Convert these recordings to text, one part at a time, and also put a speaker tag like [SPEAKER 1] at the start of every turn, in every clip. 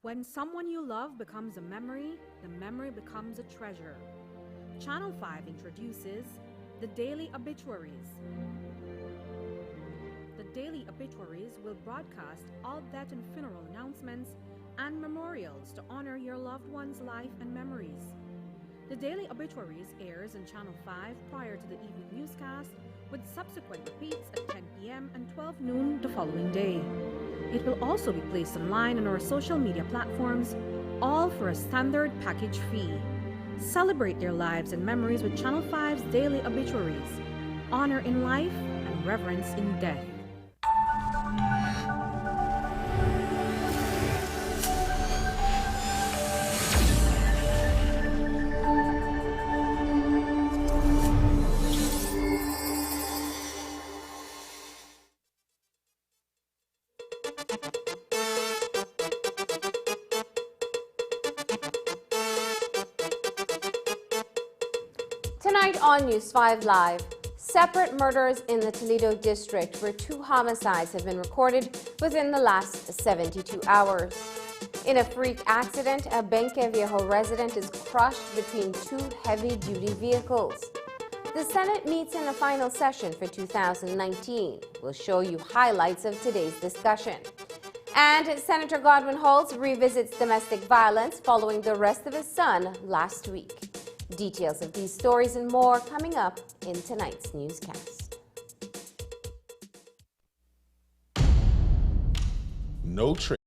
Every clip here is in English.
[SPEAKER 1] When someone you love becomes a memory, the memory becomes a treasure. Channel 5 introduces the Daily Obituaries. The Daily Obituaries will broadcast all death and funeral announcements and memorials to honor your loved one's life and memories. The Daily Obituaries airs on Channel 5 prior to the evening newscast, with subsequent repeats at 10 p.m. and 12 noon the following day. It will also be placed online on our social media platforms, all for a standard package fee. Celebrate their lives and memories with Channel 5's Daily Obituaries. Honor in life and reverence in death.
[SPEAKER 2] Tonight on News 5 Live, separate murders in the Toledo district where 2 homicides have been recorded within the last 72 hours. In a freak accident, a Benque Viejo resident is crushed between 2 heavy-duty vehicles. The Senate meets in the final session for 2019. We'll show you highlights of today's discussion. And Senator Godwin Holtz revisits domestic violence following the arrest of his son last week. Details of these stories and more coming up in tonight's newscast.
[SPEAKER 3] No trick.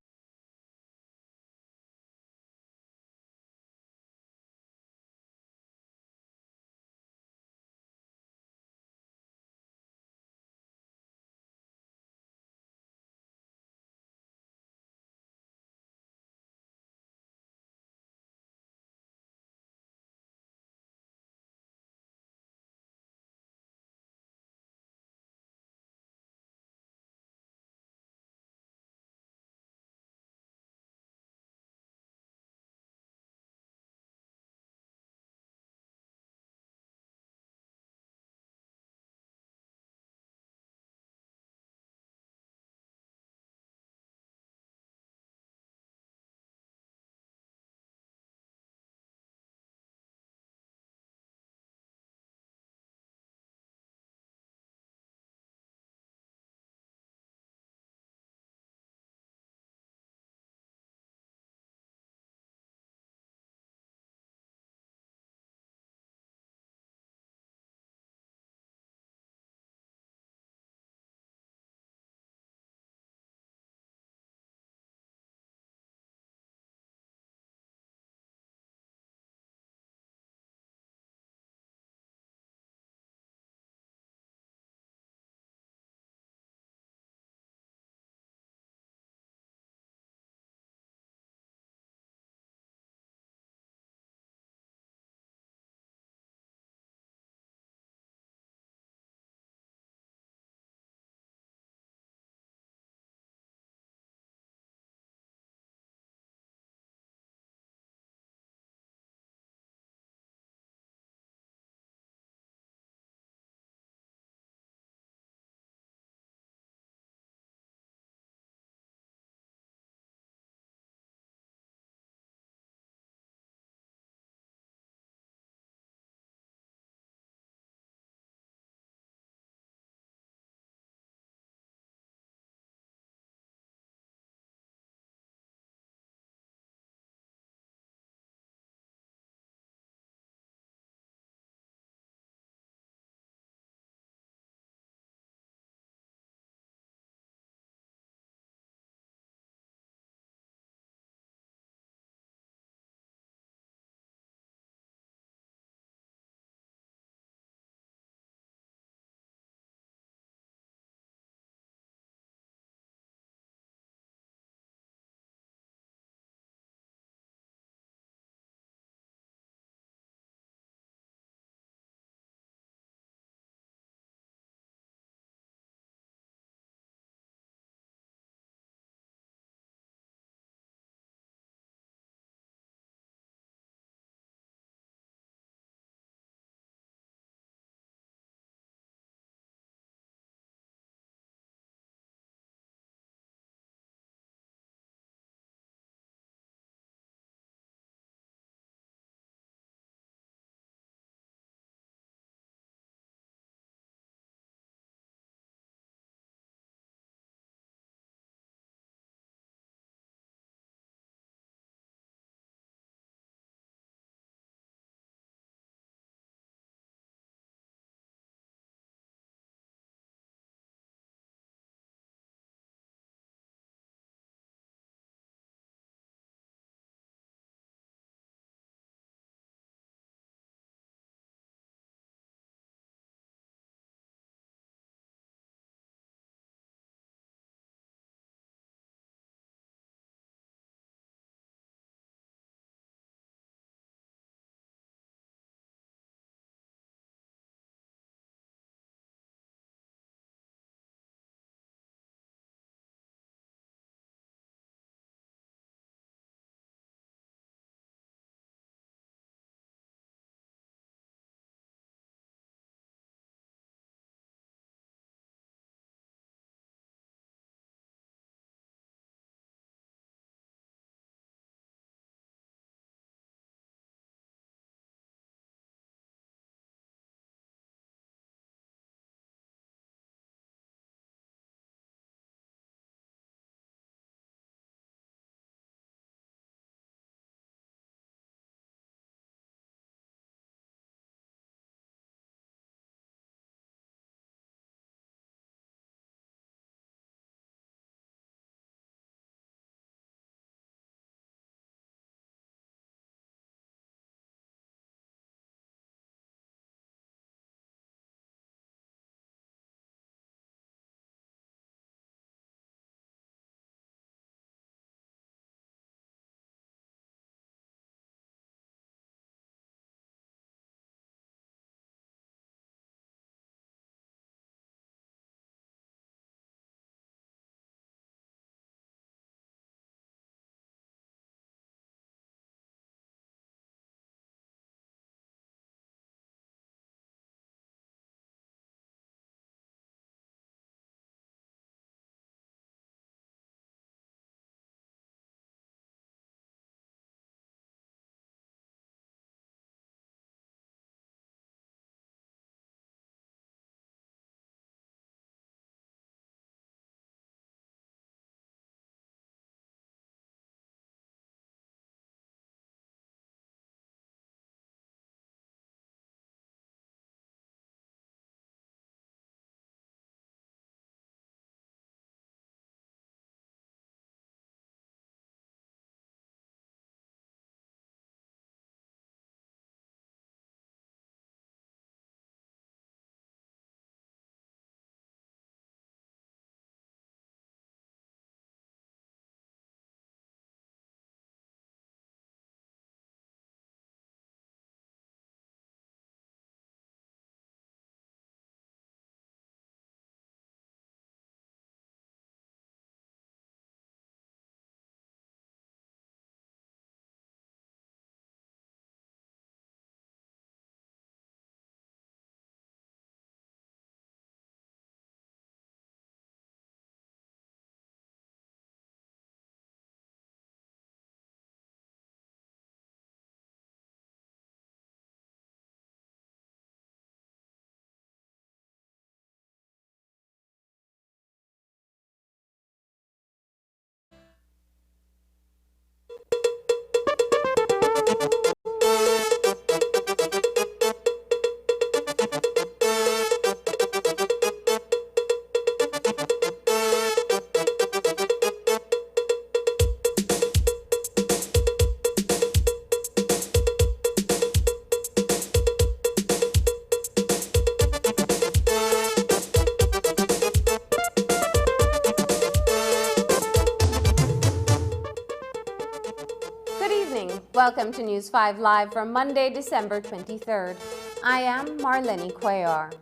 [SPEAKER 2] Welcome to News 5 Live for Monday, December 23rd. I am Marlene Cuellar.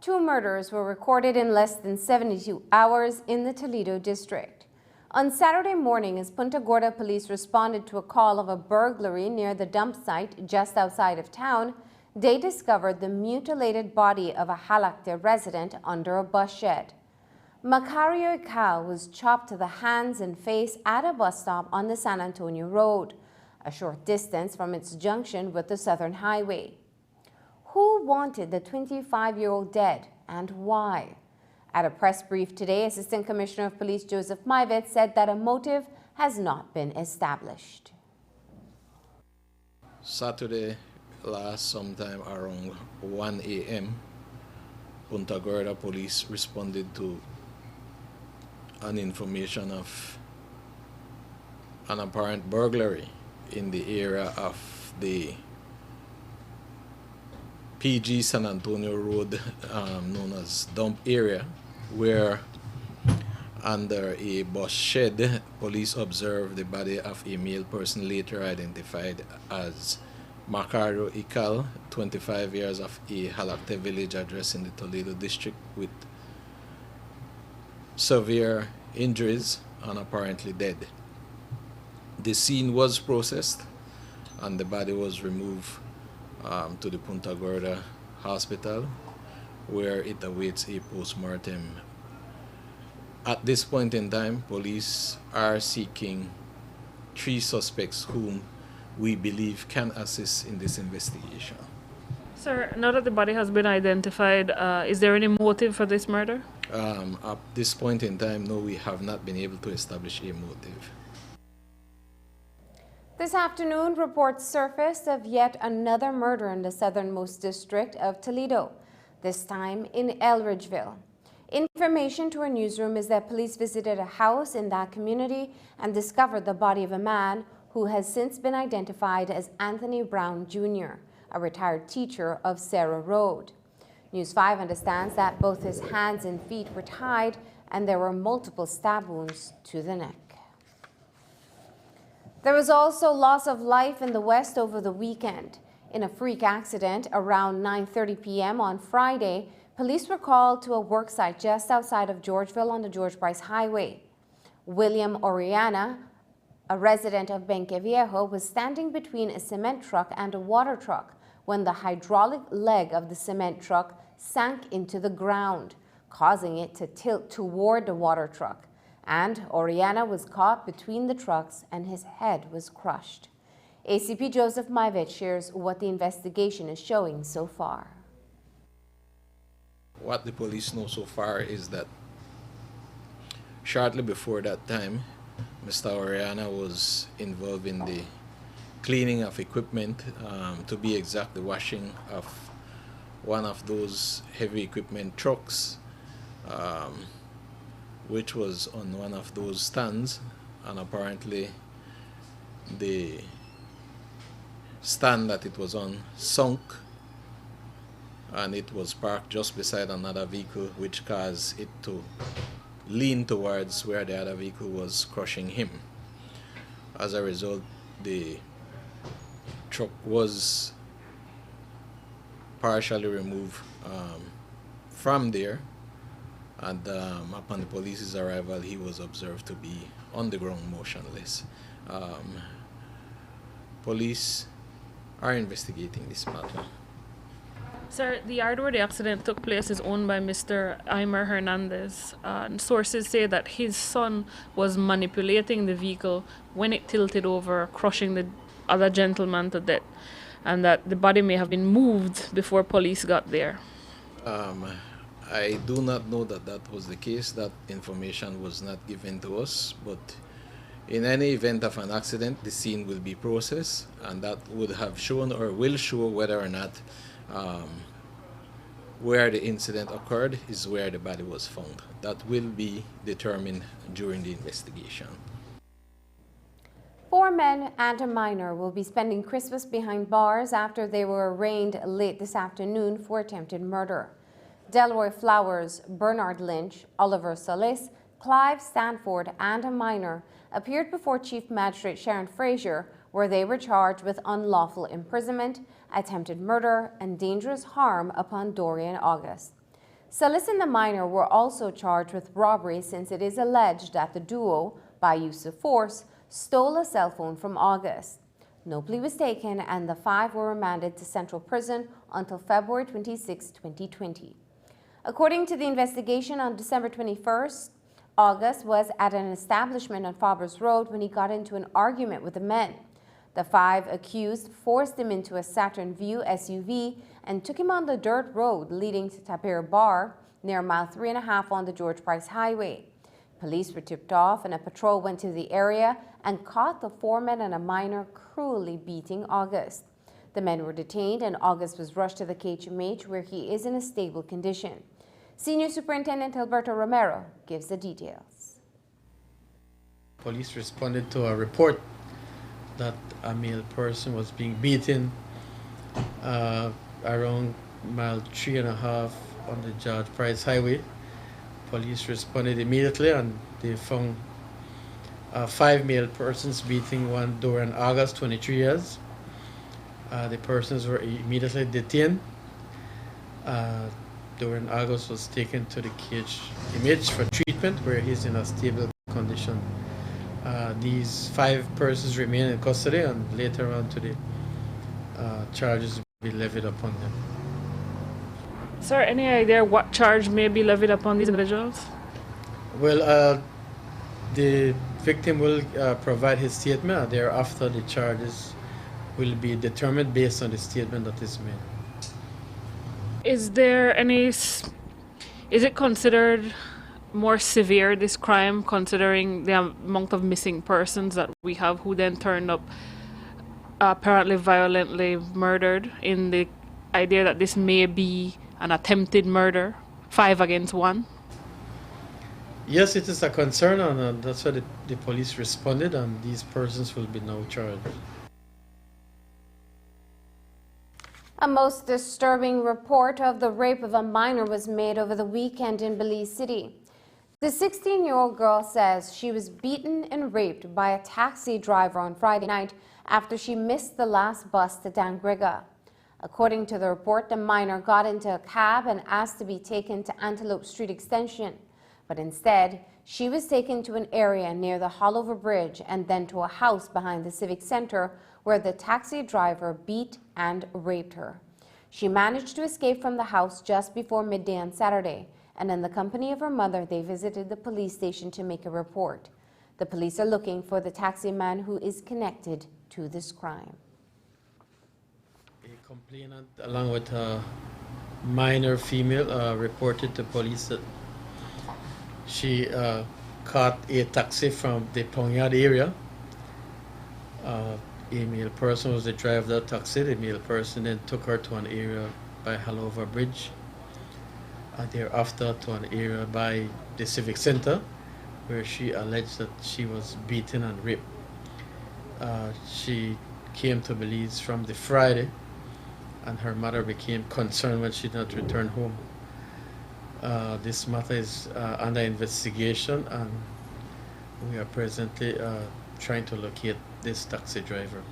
[SPEAKER 2] 2 murders were recorded in less than 72 hours in the Toledo district. On Saturday morning, as Punta Gorda police responded to a call of a burglary near the dump site just outside of town, they discovered the mutilated body of a Halacte resident under a bus shed. Macario Ical was chopped to the hands and face at a bus stop on the San Antonio Road, a short distance from its junction with the Southern Highway. Who wanted the 25-year-old dead and why? At a press brief today, Assistant Commissioner of Police Joseph Maivet said that a motive has not been established.
[SPEAKER 3] Saturday last sometime around 1 a.m., Punta Gorda police responded to an information of an apparent burglary in the area of the PG San Antonio Road, known as Dump Area, where under a bus shed, police observed the body of a male person later identified as Macario Ical, 25 years, of a Halacte village address in the Toledo district with severe injuries and apparently dead. The scene was processed and the body was removed to the Punta Gorda hospital, where it awaits a post-mortem. At this point in time, police are seeking 3 suspects whom we believe can assist in this investigation.
[SPEAKER 4] Sir, now that the body has been identified, is there any motive for this murder?
[SPEAKER 3] At this point in time, no, we have not been able to establish a motive.
[SPEAKER 2] This afternoon, reports surfaced of yet another murder in the southernmost district of Toledo, this time in Elridgeville. Information to our newsroom is that police visited a house in that community and discovered the body of a man who has since been identified as Anthony Brown Jr., a retired teacher of Sarah Road. News 5 understands that both his hands and feet were tied and there were multiple stab wounds to the neck. There was also loss of life in the West over the weekend. In a freak accident around 9:30 p.m. on Friday, police were called to a worksite just outside of Georgeville on the George Bryce Highway. William Oriana, a resident of Benque Viejo, was standing between a cement truck and a water truck when the hydraulic leg of the cement truck sank into the ground, causing it to tilt toward the water truck. And Oriana was caught between the trucks and his head was crushed. ACP Joseph Maivet shares what the investigation is showing so far.
[SPEAKER 3] What the police know so far is that shortly before that time, Mr. Oriana was involved in the cleaning of equipment, to be exact, the washing of one of those heavy equipment trucks, which was on one of those stands, and apparently the stand that it was on sunk and it was parked just beside another vehicle, which caused it to lean towards where the other vehicle was crushing him. As a result, the truck was partially removed from there, and upon the police's arrival, he was observed to be on the ground motionless. Police are investigating this matter.
[SPEAKER 4] Sir, the yard where the accident took place is owned by Mr. Aimer Hernandez. Sources say that his son was manipulating the vehicle when it tilted over, crushing the other gentleman to death, and that the body may have been moved before police got there.
[SPEAKER 3] I do not know that that was the case. That information was not given to us, but in any event of an accident, the scene will be processed, and that would have shown or will show whether or not where the incident occurred is where the body was found. That will be determined during the investigation.
[SPEAKER 2] 4 men and a minor will be spending Christmas behind bars after they were arraigned late this afternoon for attempted murder. Delroy Flowers, Bernard Lynch, Oliver Solis, Clive Stanford, and a minor appeared before Chief Magistrate Sharon Frazier, where they were charged with unlawful imprisonment, attempted murder, and dangerous harm upon Dorian August. Celis and the minor were also charged with robbery since it is alleged that the duo, by use of force, stole a cell phone from August. No plea was taken and the five were remanded to Central Prison until February 26, 2020. According to the investigation, on December 21st, August was at an establishment on Fabers Road when he got into an argument with the men. The five accused forced him into a Saturn Vue SUV and took him on the dirt road leading to Tapir Bar near mile 3.5 on the George Price Highway. Police were tipped off and a patrol went to the area and caught the four men and a minor cruelly beating August. The men were detained and August was rushed to the KHMH where he is in a stable condition. Senior Superintendent Alberto Romero gives the details.
[SPEAKER 5] Police responded to a report that a male person was being beaten around mile 3.5 on the George Price Highway. Police responded immediately and they found 5 male persons beating one Dorian August, 23 years. The persons were immediately detained. Dorian August was taken to the KHMH for treatment where he's in a stable condition. These 5 persons remain in custody and later on to the charges will be levied upon them.
[SPEAKER 4] Sir, any idea what charge may be levied upon these individuals?
[SPEAKER 5] Well, the victim will provide his statement and thereafter the charges will be determined based on the statement that is made.
[SPEAKER 4] Is it considered more severe, this crime, considering the amount of missing persons that we have who then turned up apparently violently murdered, in the idea that this may be an attempted murder, 5 against 1?
[SPEAKER 5] Yes, it is a concern and that's why the police responded and these persons will be now charged.
[SPEAKER 2] A most disturbing report of the rape of a minor was made over the weekend in Belize City. The 16-year-old girl says she was beaten and raped by a taxi driver on Friday night after she missed the last bus to Dangriga. According to the report, the minor got into a cab and asked to be taken to Antelope Street Extension. But instead, she was taken to an area near the Hollover Bridge and then to a house behind the Civic Center where the taxi driver beat and raped her. She managed to escape from the house just before midday on Saturday, and in the company of her mother, they visited the police station to make a report. The police are looking for the taxi man who is connected to this crime.
[SPEAKER 5] A complainant, along with a minor female, reported to police that she caught a taxi from the Pongyard area. A male person was the driver of that taxi. The male person then took her to an area by Halover Bridge. Thereafter to an area by the Civic Center where she alleged that she was beaten and raped. She came to Belize from the Friday and her mother became concerned when she did not return home. This matter is under investigation and we are presently trying to locate this taxi driver.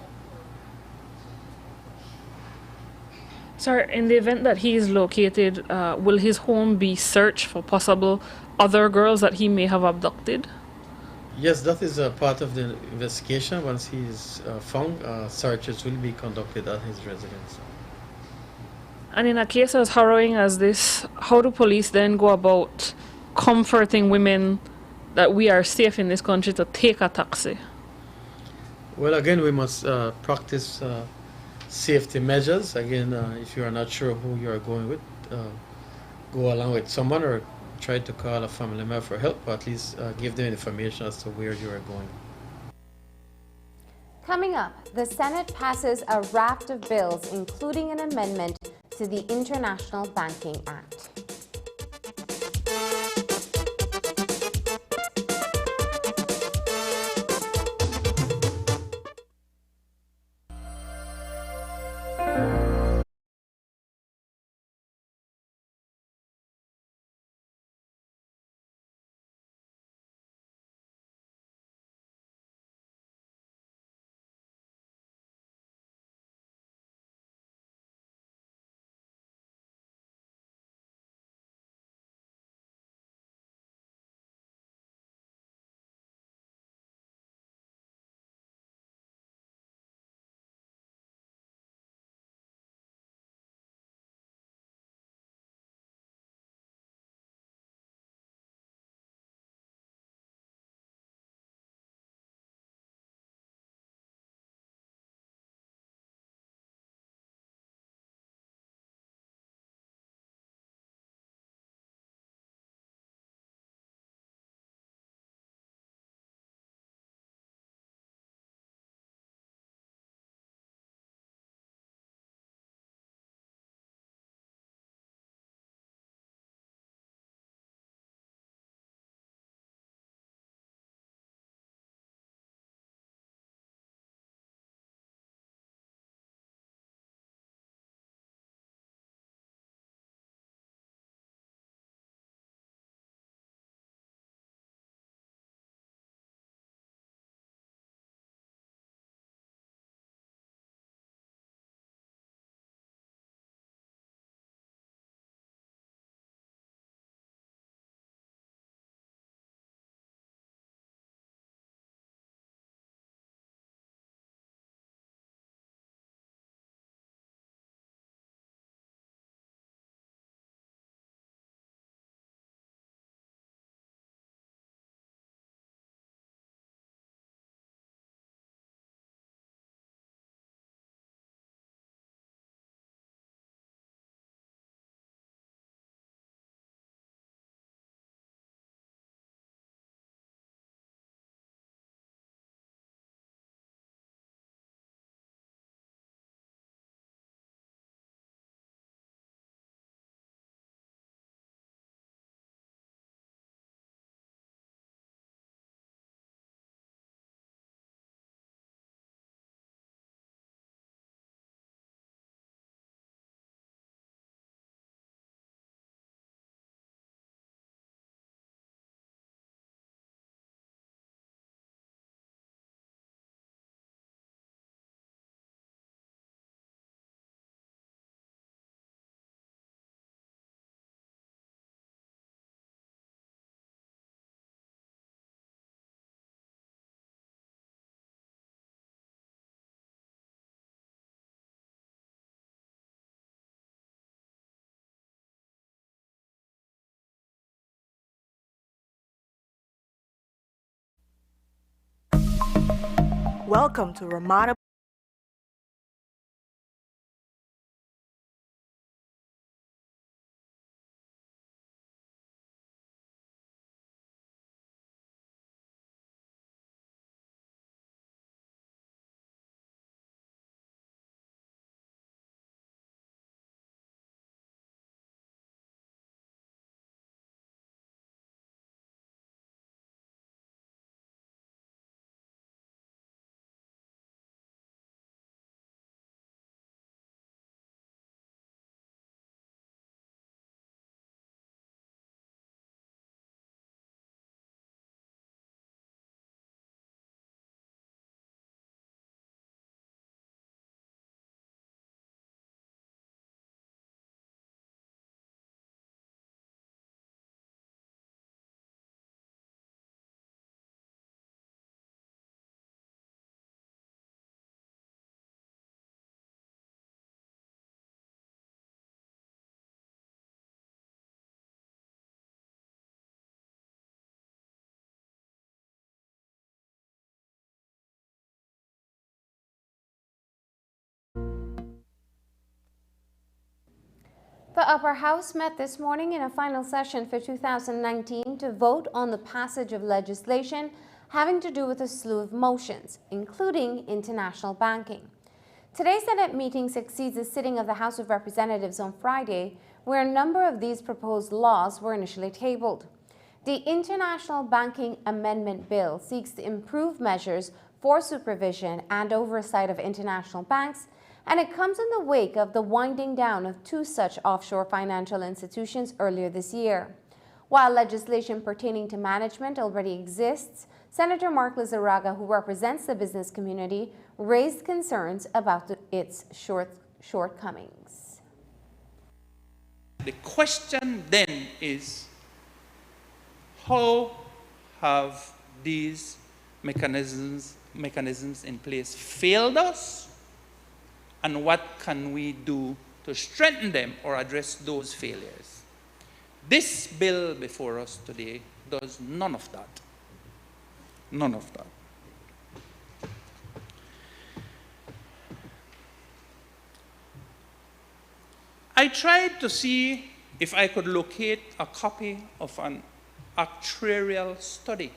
[SPEAKER 4] Sir, in the event that he is located, will his home be searched for possible other girls that he may have abducted?
[SPEAKER 5] Yes, that is a part of the investigation. Once he is found, searches will be conducted at his residence.
[SPEAKER 4] And in a case as harrowing as this, how do police then go about comforting women that we are safe in this country to take a taxi?
[SPEAKER 5] Well, again, we must practice safety measures. Again, if you are not sure who you are going with, go along with someone or try to call a family member for help, or at least give them information as to where you are going.
[SPEAKER 2] Coming up, the Senate passes a raft of bills, including an amendment to the International Banking Act.
[SPEAKER 6] Welcome to Ramada.
[SPEAKER 2] The Upper House met this morning in a final session for 2019 to vote on the passage of legislation having to do with a slew of motions, including international banking. Today's Senate meeting succeeds a sitting of the House of Representatives on Friday, where a number of these proposed laws were initially tabled. The International Banking Amendment Bill seeks to improve measures for supervision and oversight of international banks, and it comes in the wake of the winding down of two such offshore financial institutions earlier this year. While legislation pertaining to management already exists, Senator Mark Lizarraga, who represents the business community, raised concerns about its shortcomings.
[SPEAKER 7] The question then is, how have these mechanisms in place failed us? And what can we do to strengthen them or address those failures? This bill before us today does none of that. None of that. I tried to see if I could locate a copy of an actuarial study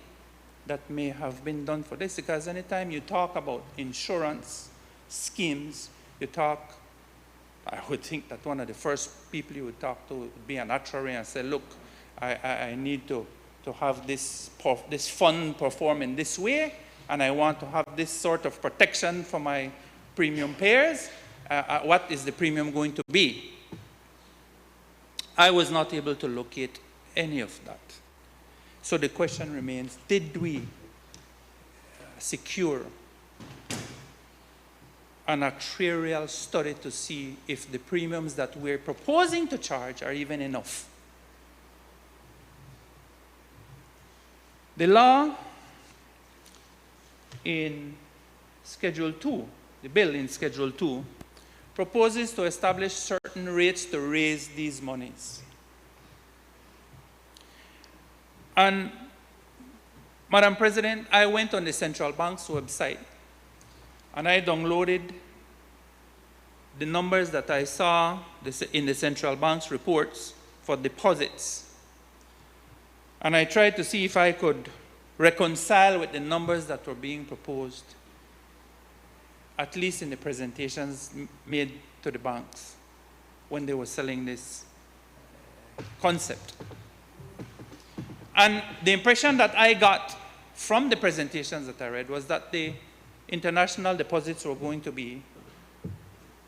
[SPEAKER 7] that may have been done for this, because anytime you talk about insurance schemes, you talk, I would think that one of the first people you would talk to would be an actuary and say, look, I need to have this fund perform in this way, and I want to have this sort of protection for my premium payers. What is the premium going to be? I was not able to locate any of that. So the question remains, did we secure an actuarial study to see if the premiums that we're proposing to charge are even enough? The law in Schedule 2, the bill in Schedule 2, proposes to establish certain rates to raise these monies. And, Madam President, I went on the central bank's website and I downloaded the numbers that I saw in the central bank's reports for deposits. And I tried to see if I could reconcile with the numbers that were being proposed, at least in the presentations made to the banks when they were selling this concept. And the impression that I got from the presentations that I read was that the international deposits were going to be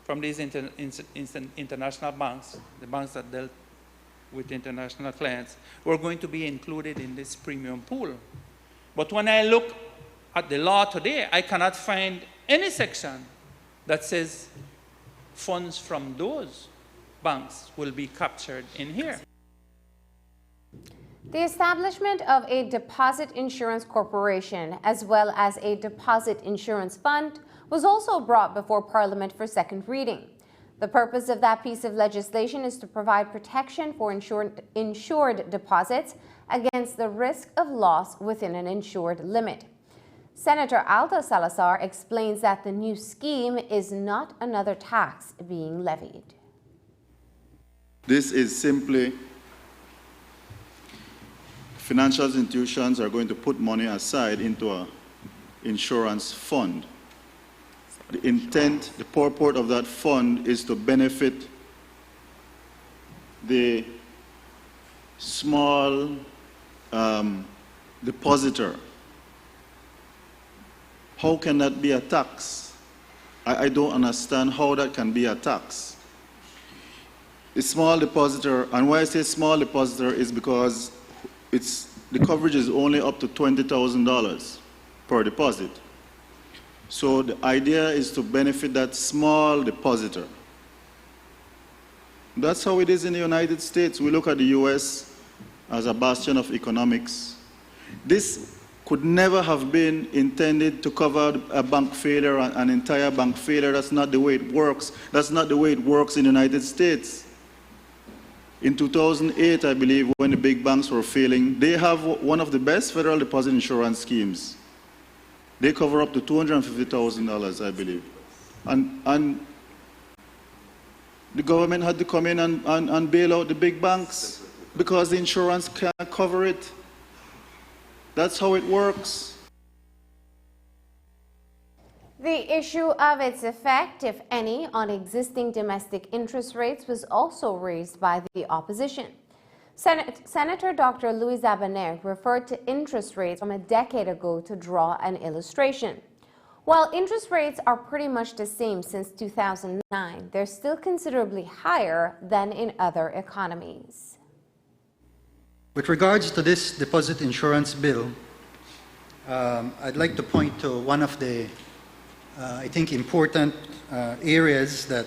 [SPEAKER 7] from these international banks, the banks that dealt with international clients, were going to be included in this premium pool. But when I look at the law today, I cannot find any section that says funds from those banks will be captured in here.
[SPEAKER 2] The establishment of a deposit insurance corporation, as well as a deposit insurance fund, was also brought before Parliament for second reading. The purpose of that piece of legislation is to provide protection for insured deposits against the risk of loss within an insured limit. Senator Aldo Salazar explains that the new scheme is not another tax being levied.
[SPEAKER 6] This is simply financial institutions are going to put money aside into an insurance fund. The intent, the purport of that fund is to benefit the small depositor. How can that be a tax? I don't understand how that can be a tax. The small depositor, and why I say small depositor is because the coverage is only up to $20,000 per deposit. So the idea is to benefit that small depositor. That's how it is in the United States. We look at the US as a bastion of economics. This could never have been intended to cover a bank failure, an entire bank failure. That's not the way it works. That's not the way it works in the United States. In 2008, I believe, when the big banks were failing, they have one of the best federal deposit insurance schemes. They cover up to $250,000, I believe. And the government had to come in and bail out the big banks because the insurance can't cover it. That's how it works.
[SPEAKER 2] The issue of its effect, if any, on existing domestic interest rates was also raised by the opposition. Senator Dr. Louis Zabaner referred to interest rates from a decade ago to draw an illustration. While interest rates are pretty much the same since 2009, they're still considerably higher than in other economies.
[SPEAKER 8] With regards to this deposit insurance bill, I'd like to point to one of the, I think, important areas that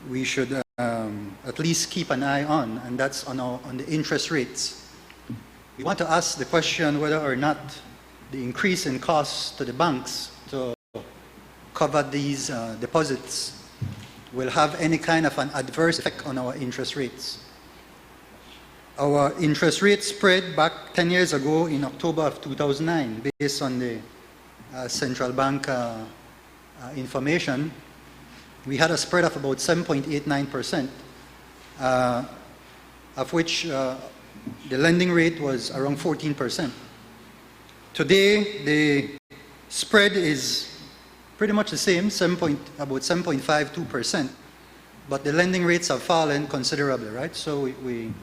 [SPEAKER 8] we should at least keep an eye on, and that's on the interest rates. We want to ask the question whether or not the increase in costs to the banks to cover these deposits will have any kind of an adverse effect on our interest rates. Our interest rate spread back 10 years ago in October of 2009, based on the central bank information, we had a spread of about 7.89%, of which the lending rate was around 14%. Today, the spread is pretty much the same, about 7.52%, but the lending rates have fallen considerably, right? So we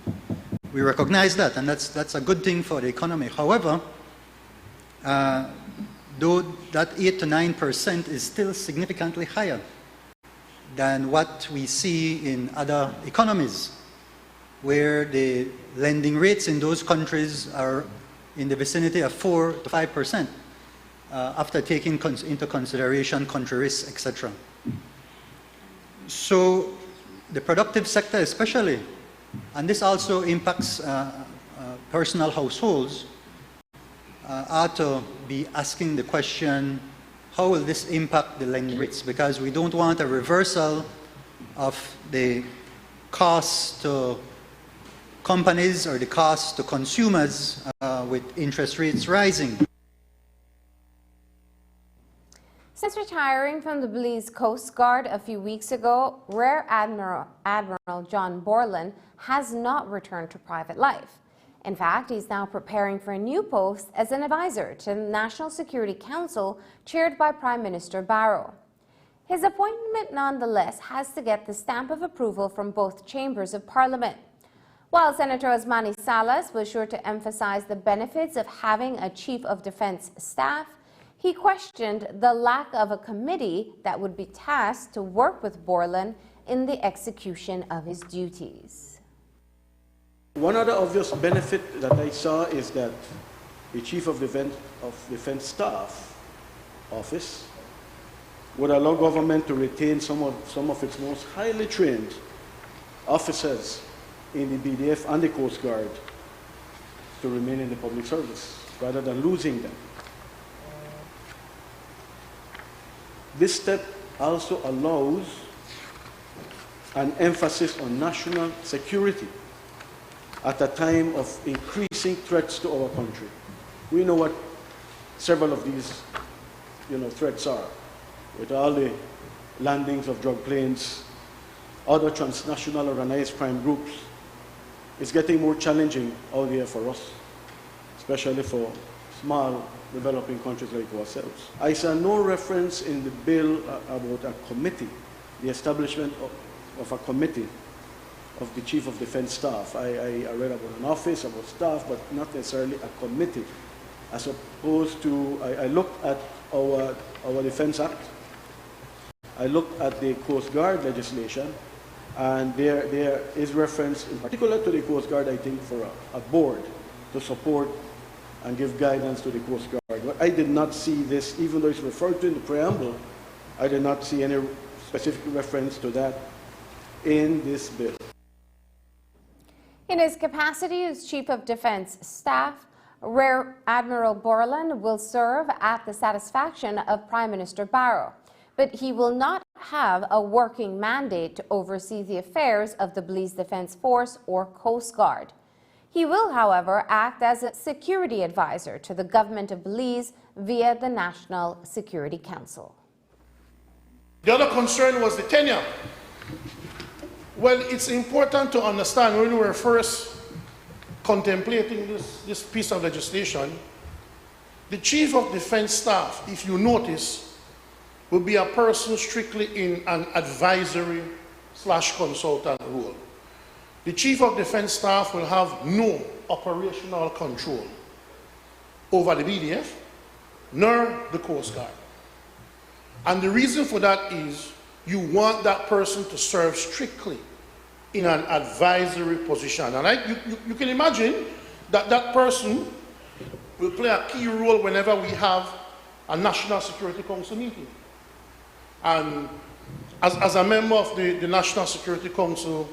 [SPEAKER 8] recognize that, and that's a good thing for the economy. However, though that 8 to 9% is still significantly higher than what we see in other economies, where the lending rates in those countries are in the vicinity of 4 to 5%, after taking into consideration country risks, etc. So the productive sector especially, and this also impacts personal households, are to be asking the question, how will this impact the lending rates? Because we don't want a reversal of the cost to companies or the cost to consumers with interest rates rising.
[SPEAKER 2] Since retiring from the Belize Coast Guard a few weeks ago, Rear Admiral John Borland has not returned to private life. In fact, he's now preparing for a new post as an advisor to the National Security Council, chaired by Prime Minister Barrow. His appointment, nonetheless, has to get the stamp of approval from both chambers of Parliament. While Senator Osmani Salas was sure to emphasize the benefits of having a Chief of Defense staff, he questioned the lack of a committee that would be tasked to work with Borland in the execution of his duties.
[SPEAKER 9] One other obvious benefit that I saw is that the Chief of Defense Staff office would allow government to retain some of its most highly trained officers in the BDF and the Coast Guard to remain in the public service rather than losing them. This step also allows an emphasis on national security at a time of increasing threats to our country. We know what several of these, threats are, with all the landings of drug planes, other transnational organized crime groups. It's getting more challenging out there for us, especially for small developing countries like ourselves. I saw no reference in the bill about a committee, the establishment of a committee of the Chief of Defense Staff. I read about an office, about staff, but not necessarily a committee. As opposed to, I looked at our Defense Act, I looked at the Coast Guard legislation, and there is reference in particular to the Coast Guard, I think, for a board to support and give guidance to the Coast Guard. But I did not see this, even though it's referred to in the preamble, I did not see any specific reference to that in this bill.
[SPEAKER 2] In his capacity as Chief of Defense Staff, Rear Admiral Borland will serve at the satisfaction of Prime Minister Barrow, but he will not have a working mandate to oversee the affairs of the Belize Defense Force or Coast Guard. He will, however, act as a security advisor to the government of Belize via the National Security Council.
[SPEAKER 10] The other concern was the tenure. Well, it's important to understand when we were first contemplating this piece of legislation, the Chief of Defense Staff, if you notice, will be a person strictly in an advisory/consultant role. The Chief of Defense Staff will have no operational control over the BDF nor the Coast Guard. And the reason for that is you want that person to serve strictly in an advisory position. And you can imagine that that person will play a key role whenever we have a National Security Council meeting. And as a member of the National Security Council,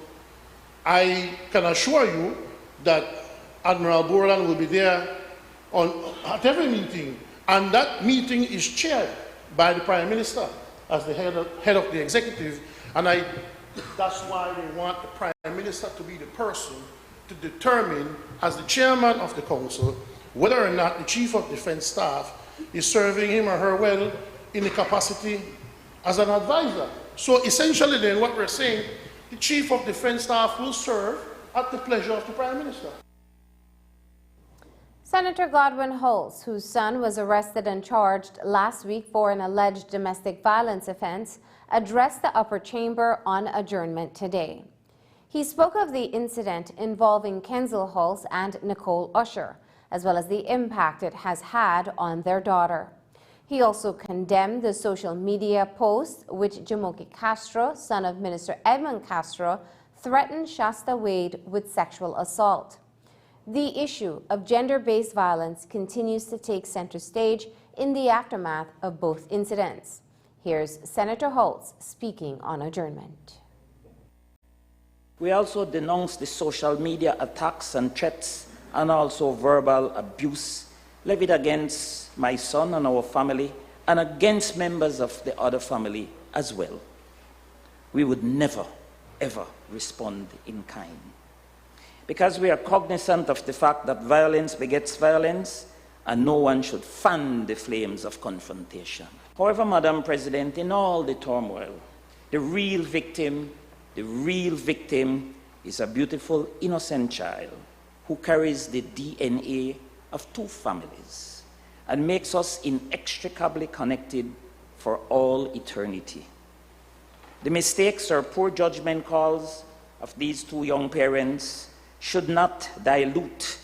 [SPEAKER 10] I can assure you that Admiral Borland will be there at every meeting, and that meeting is chaired by the Prime Minister as the head of the executive, and that's why they want the Prime Minister to be the person to determine, as the chairman of the council, whether or not the Chief of Defense Staff is serving him or her well in the capacity as an advisor. So essentially then what we're saying, the Chief of Defense Staff will serve at the pleasure of the Prime Minister.
[SPEAKER 2] Senator Godwin Holtz, whose son was arrested and charged last week for an alleged domestic violence offense, addressed the upper chamber on adjournment today. He spoke of the incident involving Kenzel Holtz and Nicole Usher, as well as the impact it has had on their daughter. He also condemned the social media post which Jamoke Castro, son of Minister Edmund Castro, threatened Shasta Wade with sexual assault. The issue of gender-based violence continues to take center stage in the aftermath of both incidents. Here's Senator Holtz speaking on adjournment.
[SPEAKER 11] We also denounce the social media attacks and threats and also verbal abuse levied against my son and our family and against members of the other family as well. We would never, ever respond in kind, because we are cognizant of the fact that violence begets violence and no one should fan the flames of confrontation. However, Madam President, in all the turmoil, the real victim is a beautiful, innocent child who carries the DNA of two families and makes us inextricably connected for all eternity. The mistakes or poor judgment calls of these two young parents should not dilute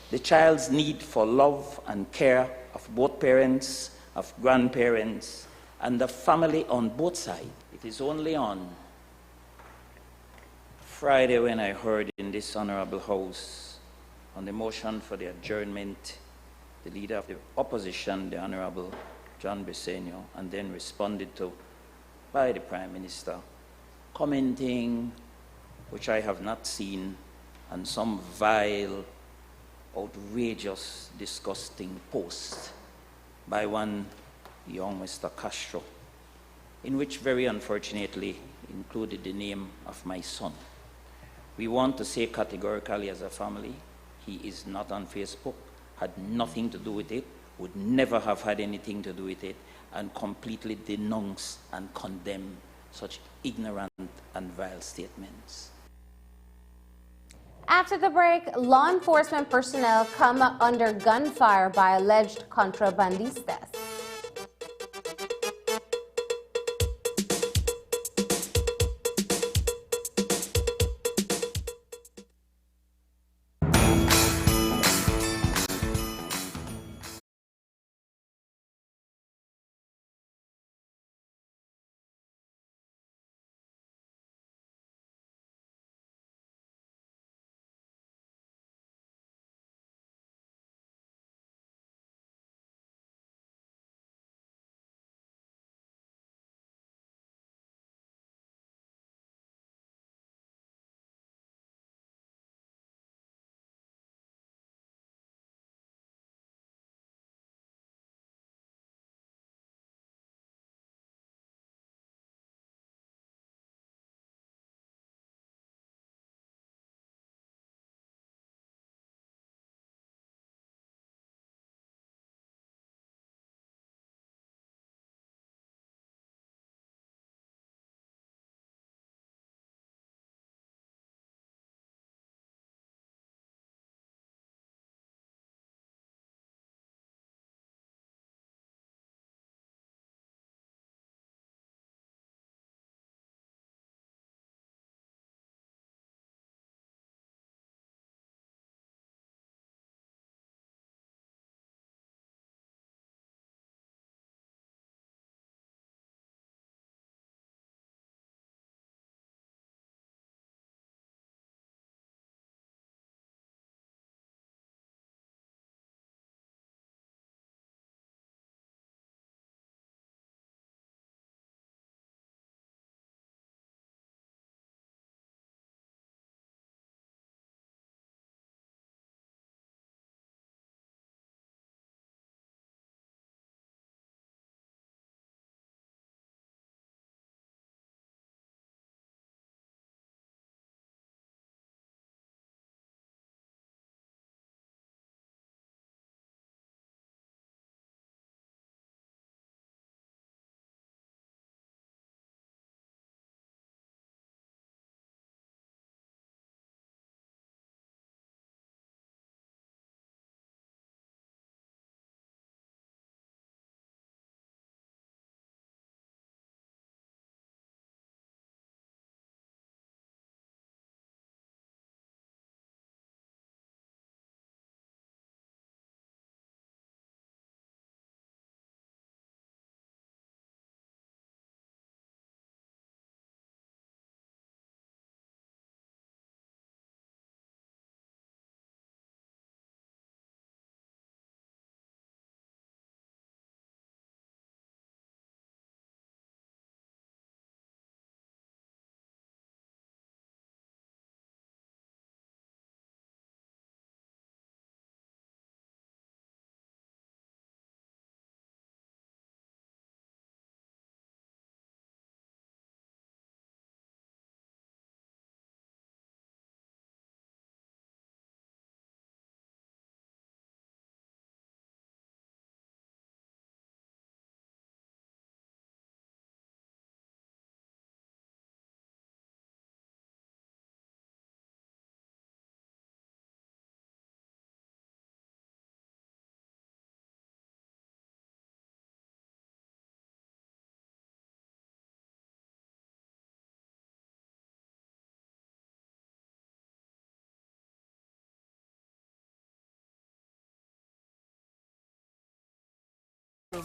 [SPEAKER 11] the child's need for love and care of both parents, of grandparents, and the family on both sides. It is only on Friday when I heard in this honorable house on the motion for the adjournment, the leader of the opposition, the Honorable John Briceño, and then responded to by the Prime Minister, commenting, which I have not seen, on some vile, outrageous, disgusting post by one young Mr. Castro, in which very unfortunately included the name of my son. We want to say categorically as a family, he is not on Facebook, had nothing to do with it. would never have had anything to do with it, and completely denounce and condemn such ignorant and vile statements.
[SPEAKER 2] After the break, law enforcement personnel come under gunfire by alleged contrabandistas.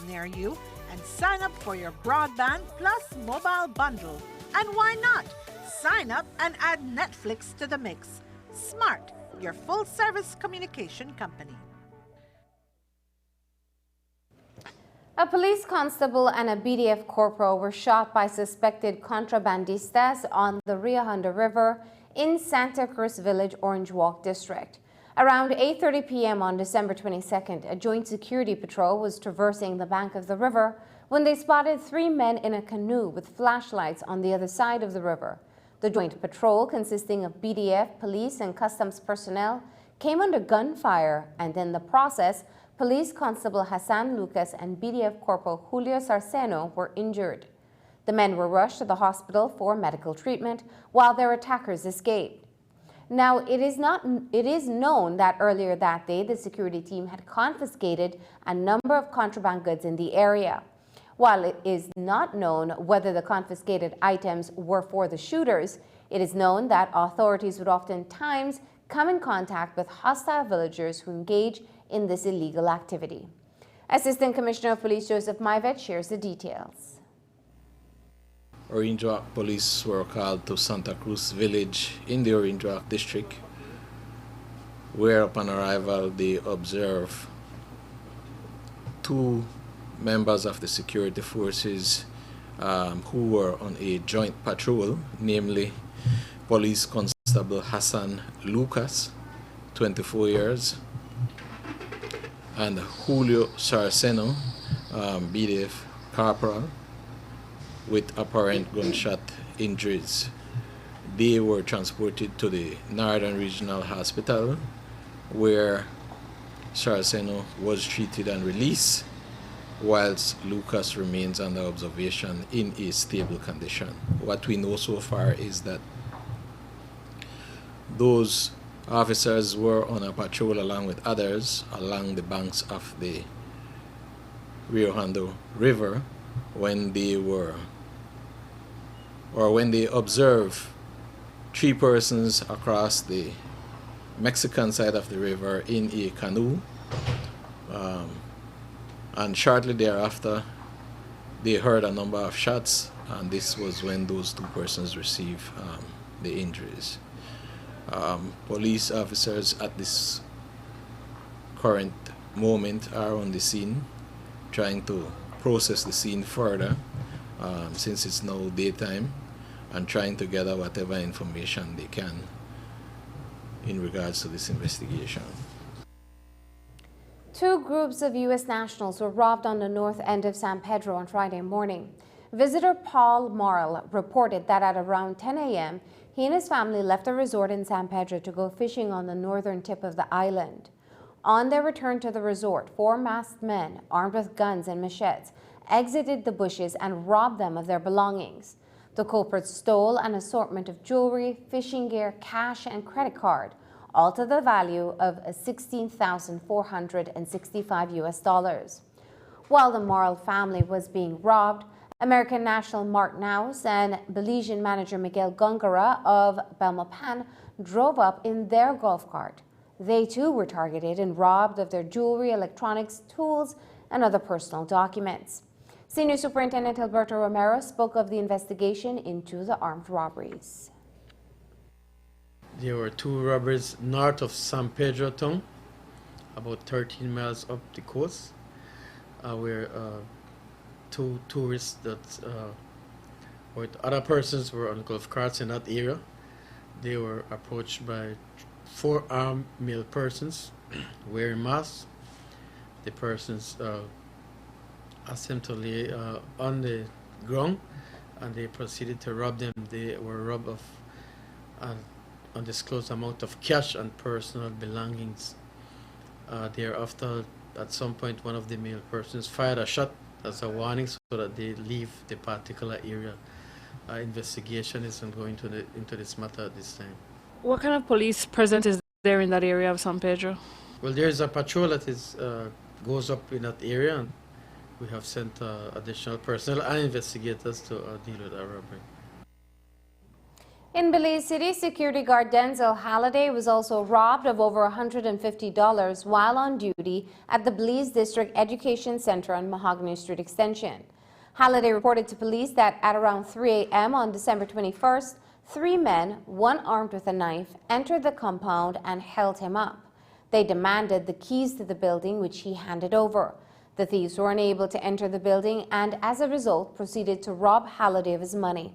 [SPEAKER 12] near you and sign up for your broadband plus mobile bundle. And why not? Sign up and add Netflix to the mix. Smart, your full-service communication company.
[SPEAKER 2] A police constable and a BDF corporal were shot by suspected contrabandistas on the Rio Hondo River in Santa Cruz Village, Orange Walk District. Around 8:30 p.m. on December 22nd, a joint security patrol was traversing the bank of the river when they spotted 3 men in a canoe with flashlights on the other side of the river. The joint patrol, consisting of BDF, police, and customs personnel, came under gunfire and in the process Police Constable Hassan Lucas and BDF Corporal Julio Sarceno were injured. The men were rushed to the hospital for medical treatment while their attackers escaped. Now, it is known that earlier that day, the security team had confiscated a number of contraband goods in the area. While it is not known whether the confiscated items were for the shooters, it is known that authorities would oftentimes come in contact with hostile villagers who engage in this illegal activity. Assistant Commissioner of Police Joseph Maivet shares the details.
[SPEAKER 3] Orange Rock police were called to Santa Cruz village in the Orange Rock district, where upon arrival they observed two members of the security forces who were on a joint patrol, namely Police Constable Hassan Lucas, 24 years, and Julio Sarceno, BDF Corporal, with apparent gunshot injuries. They were transported to the Northern Regional Hospital, where Sarceno was treated and released, whilst Lucas remains under observation in a stable condition. What we know so far is that those officers were on a patrol along with others along the banks of the Rio Hondo River when they observed three persons across the Mexican side of the river in a canoe. And shortly thereafter, they heard a number of shots, and this was when those two persons received the injuries. Police officers at this current moment are on the scene, trying to process the scene further, since it's now daytime, and trying to gather whatever information they can in regards to this investigation.
[SPEAKER 2] Two groups of U.S. nationals were robbed on the north end of San Pedro on Friday morning. Visitor Paul Morrill reported that at around 10 a.m., he and his family left a resort in San Pedro to go fishing on the northern tip of the island. On their return to the resort, four masked men, armed with guns and machetes, exited the bushes and robbed them of their belongings. The culprits stole an assortment of jewelry, fishing gear, cash, and credit card, all to the value of $16,465 US. While the Morrill family was being robbed, American national Mark Naus and Belizean manager Miguel Gongora of Belmopan drove up in their golf cart. They too were targeted and robbed of their jewelry, electronics, tools, and other personal documents. Senior Superintendent Alberto Romero spoke of the investigation into the armed robberies.
[SPEAKER 5] There were two robberies north of San Pedro town, about 13 miles up the coast, where two tourists that with other persons were on golf carts in that area. They were approached by four armed male persons wearing masks. The persons asked them to lay on the ground, and they proceeded to rob them. They were robbed of an undisclosed amount of cash and personal belongings. Thereafter, at some point, one of the male persons fired a shot as a warning so that they leave the particular area. Investigation is ongoing into this matter at this time.
[SPEAKER 4] What kind of police presence is there in that area of San Pedro?
[SPEAKER 5] Well, there is a patrol that goes up in that area, and we have sent additional personnel and investigators to deal with that robbery.
[SPEAKER 2] In Belize City, security guard Denzel Halliday was also robbed of over $150 while on duty at the Belize District Education Center on Mahogany Street Extension. Halliday reported to police that at around 3 a.m. on December 21st, three men, one armed with a knife, entered the compound and held him up. They demanded the keys to the building, which he handed over. The thieves were unable to enter the building and, as a result, proceeded to rob Halliday of his money.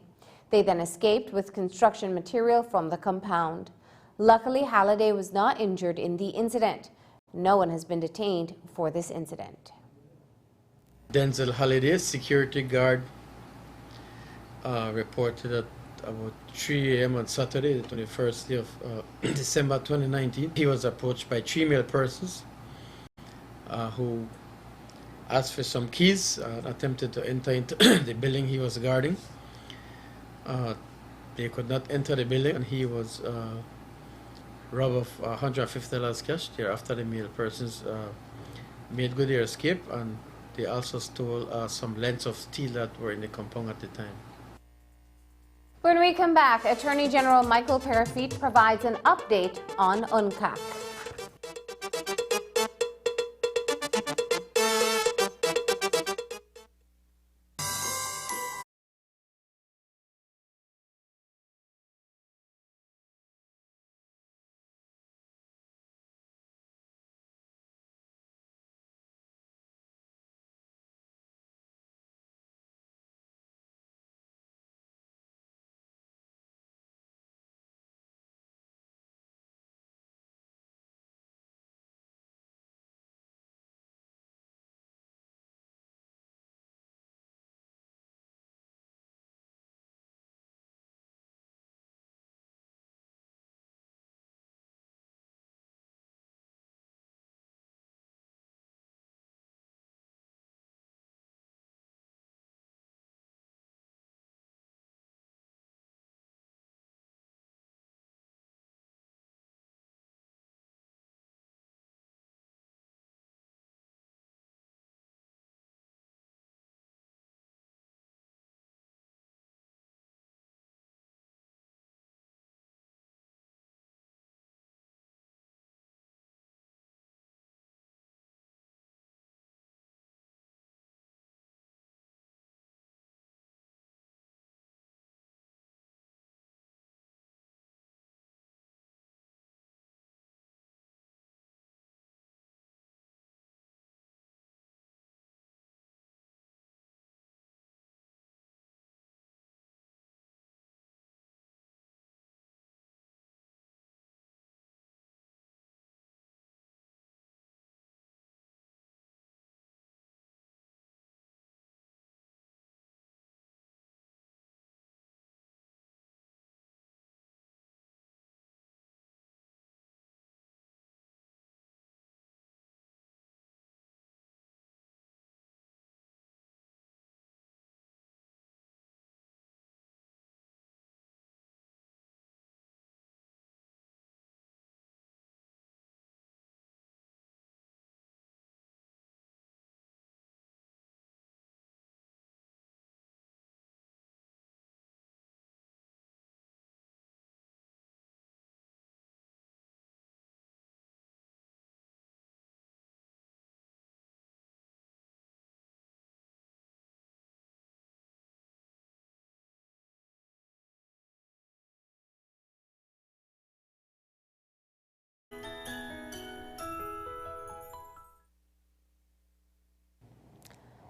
[SPEAKER 2] They then escaped with construction material from the compound. Luckily, Halliday was not injured in the incident. No one has been detained for this incident.
[SPEAKER 5] Denzel Halliday, security guard, reported at about 3 a.m. on Saturday, the 21st day of December 2019. He was approached by three male persons who asked for some keys, attempted to enter into the building he was guarding. They could not enter the building, and he was robbed of $150 cash. Thereafter, the male persons made good their escape, and they also stole some lengths of steel that were in the compound at the time.
[SPEAKER 2] When we come back, Attorney General Michael Parafit provides an update on UNCAC.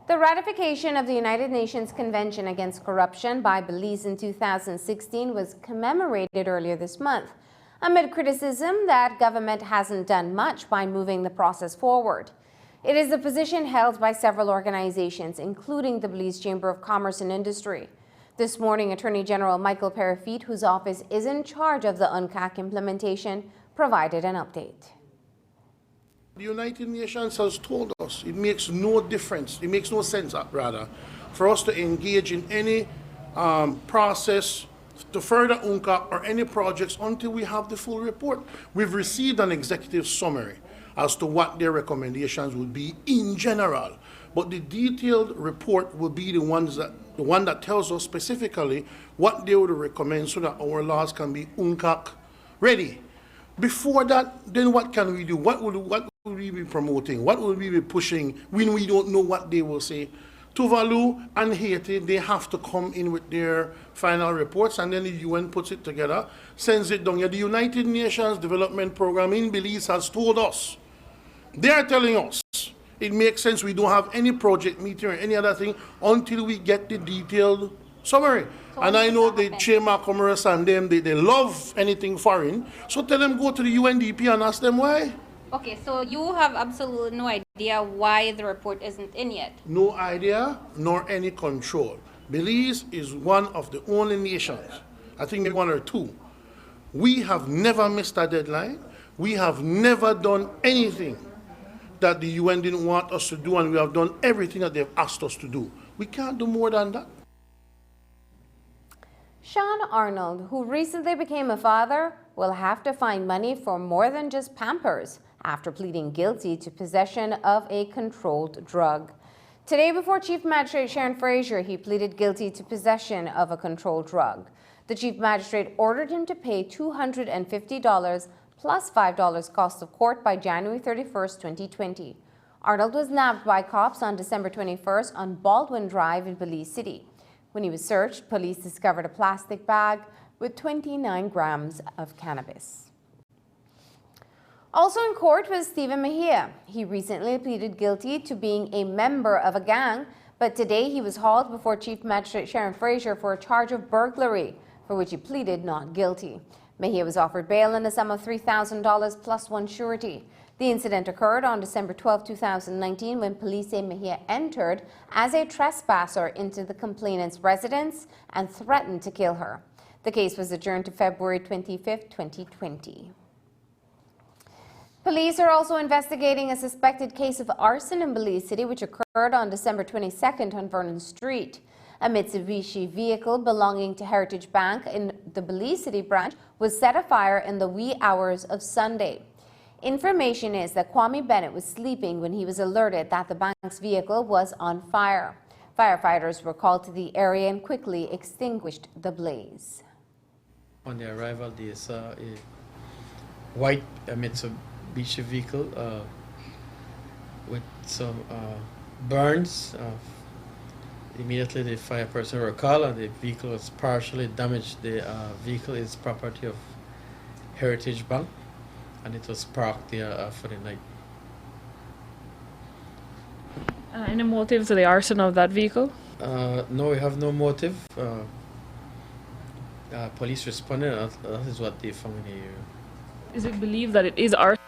[SPEAKER 2] The ratification of the United Nations Convention Against Corruption by Belize in 2016 was commemorated earlier this month, amid criticism that government hasn't done much by moving the process forward. It is a position held by several organizations, including the Belize Chamber of Commerce and Industry. This morning, Attorney General Michael Parafit, whose office is in charge of the UNCAC implementation, provided an update.
[SPEAKER 10] The United Nations has told us it makes no difference, it makes no sense, rather, for us to engage in any process to further UNCAC or any projects until we have the full report. We've received an executive summary as to what their recommendations would be in general, but the detailed report will be the one that tells us specifically what they would recommend so that our laws can be UNCAC ready. Before that, then what can we do? What will we be promoting? What will we be pushing when we don't know what they will say? Tuvalu and Haiti, they have to come in with their final reports, and then the UN puts it together, sends it down here. The United Nations Development Program in Belize has told us, they are telling us, it makes sense we don't have any project meeting or any other thing until we get the detailed summary. So and I know the Chamber of Commerce and them, they love anything foreign. So tell them go to the UNDP and ask them why.
[SPEAKER 13] Okay, so you have absolutely no idea why the report isn't in yet?
[SPEAKER 10] No idea, nor any control. Belize is one of the only nations, I think one or two. We have never missed a deadline. We have never done anything that the UN didn't want us to do, and we have done everything that they've asked us to do. We can't do more than that.
[SPEAKER 2] Sean Arnold, who recently became a father, will have to find money for more than just Pampers after pleading guilty to possession of a controlled drug. Today, before Chief Magistrate Sharon Fraser, he pleaded guilty to possession of a controlled drug. The Chief Magistrate ordered him to pay $250 plus $5 cost of court by January 31st, 2020. Arnold was nabbed by cops on December 21st on Baldwin Drive in Belize City. When he was searched, police discovered a plastic bag with 29 grams of cannabis. Also in court was Stephen Mejia. He recently pleaded guilty to being a member of a gang, but today he was hauled before Chief Magistrate Sharon Fraser for a charge of burglary, for which he pleaded not guilty. Mejia was offered bail in a sum of $3,000 plus one surety. The incident occurred on December 12, 2019, when police say Mejia entered as a trespasser into the complainant's residence and threatened to kill her. The case was adjourned to February 25, 2020. Police are also investigating a suspected case of arson in Belize City, which occurred on December 22nd on Vernon Street. A Mitsubishi vehicle belonging to Heritage Bank in the Belize City branch was set afire in the wee hours of Sunday. Information is that Kwame Bennett was sleeping when he was alerted that the bank's vehicle was on fire. Firefighters were called to the area and quickly extinguished the blaze.
[SPEAKER 5] On the arrival, they saw a white Mitsubishi vehicle with some burns. Immediately, the fire person were called, and the vehicle was partially damaged. The vehicle is property of Heritage Bank, and it was parked there for the night.
[SPEAKER 4] Any motive to the arson of that vehicle?
[SPEAKER 5] No, we have no motive. Police responded, and that is what they found in the area.
[SPEAKER 4] Is it believed that it is arson?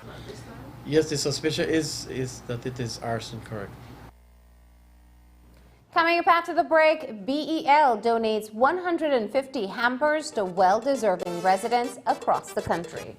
[SPEAKER 5] Yes, the suspicion is that it is arson, correct.
[SPEAKER 2] Coming up after the break, BEL donates 150 hampers to well-deserving residents across the country.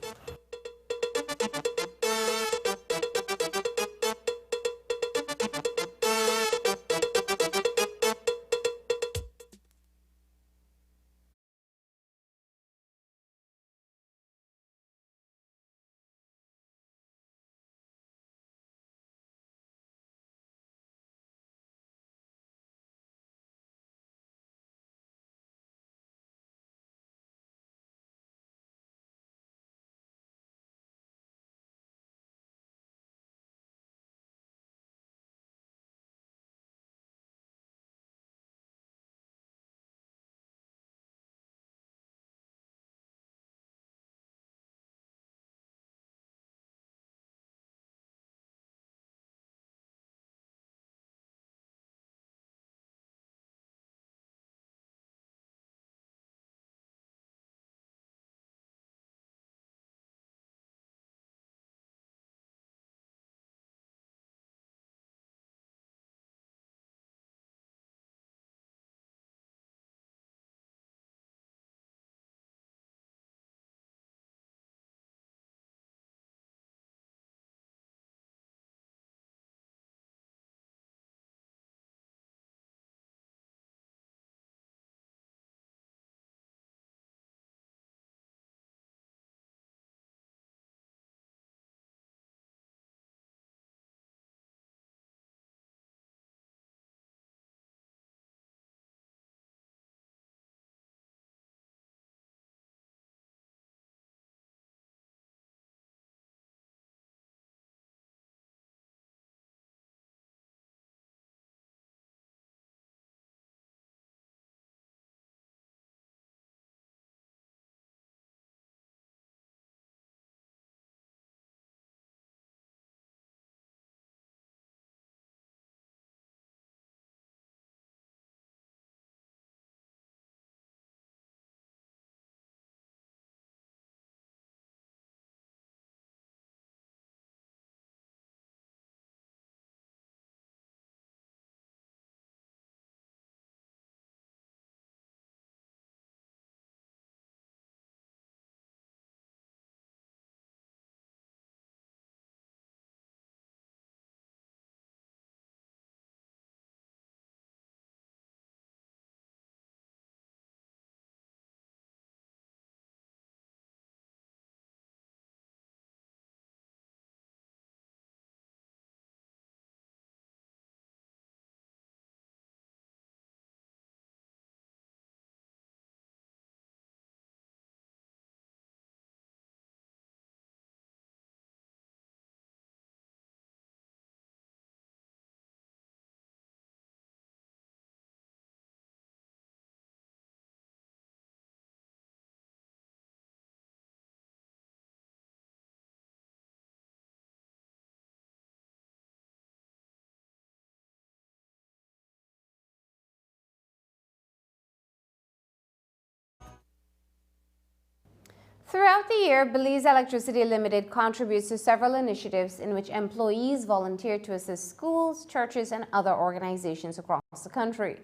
[SPEAKER 2] Throughout the year, Belize Electricity Limited contributes to several initiatives in which employees volunteer to assist schools, churches, and other organizations across the country.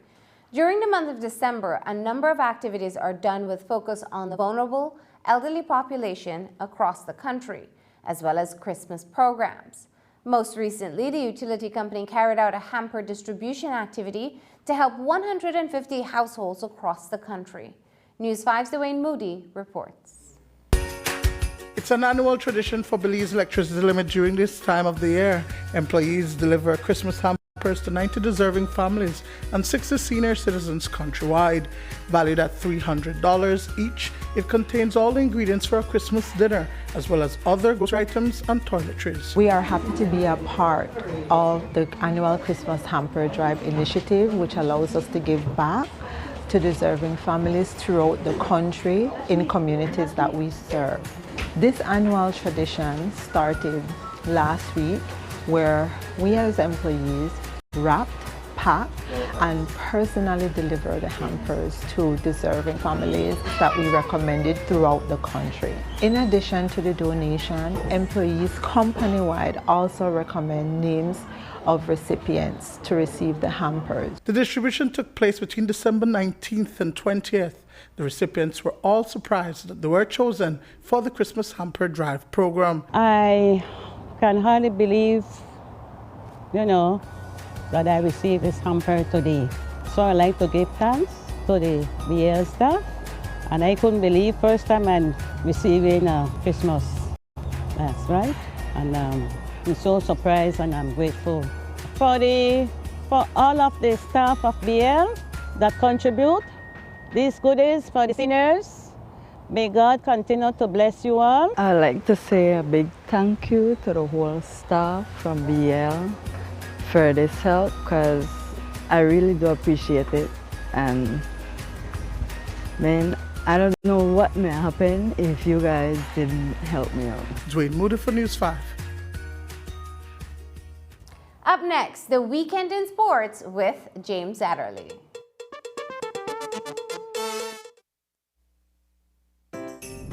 [SPEAKER 2] During the month of December, a number of activities are done with focus on the vulnerable, elderly population across the country, as well as Christmas programs. Most recently, the utility company carried out a hamper distribution activity to help 150 households across the country. News 5's Dwayne Moody reports.
[SPEAKER 14] It's an annual tradition for Belize Electricity Limited during this time of the year. Employees deliver Christmas hampers to 90 deserving families and 60 senior citizens countrywide. Valued at $300 each, it contains all the ingredients for a Christmas dinner, as well as other grocery items and toiletries.
[SPEAKER 15] We are happy to be a part of the annual Christmas Hamper Drive initiative, which allows us to give back to deserving families throughout the country in communities that we serve. This annual tradition started last week, where we as employees wrapped, packed, and personally delivered the hampers to deserving families that we recommended throughout the country. In addition to the donation, employees company-wide also recommend names of recipients to receive the hampers.
[SPEAKER 14] The distribution took place between December 19th and 20th. The recipients were all surprised that they were chosen for the Christmas Hamper Drive program.
[SPEAKER 16] I can hardly believe, that I received this hamper today. So I like to give thanks to the BEL staff, and I couldn't believe first time I'm receiving a Christmas. That's right, and I'm so surprised and I'm grateful for all of the staff of BEL that contribute these goodies for the seniors. May God continue to bless you all.
[SPEAKER 17] I'd like to say a big thank you to the whole staff from BEL for this help, because I really do appreciate it. And man, I don't know what may happen if you guys didn't help me out.
[SPEAKER 14] Dwayne Moody for News 5.
[SPEAKER 2] Up next, the weekend in sports with James Adderley.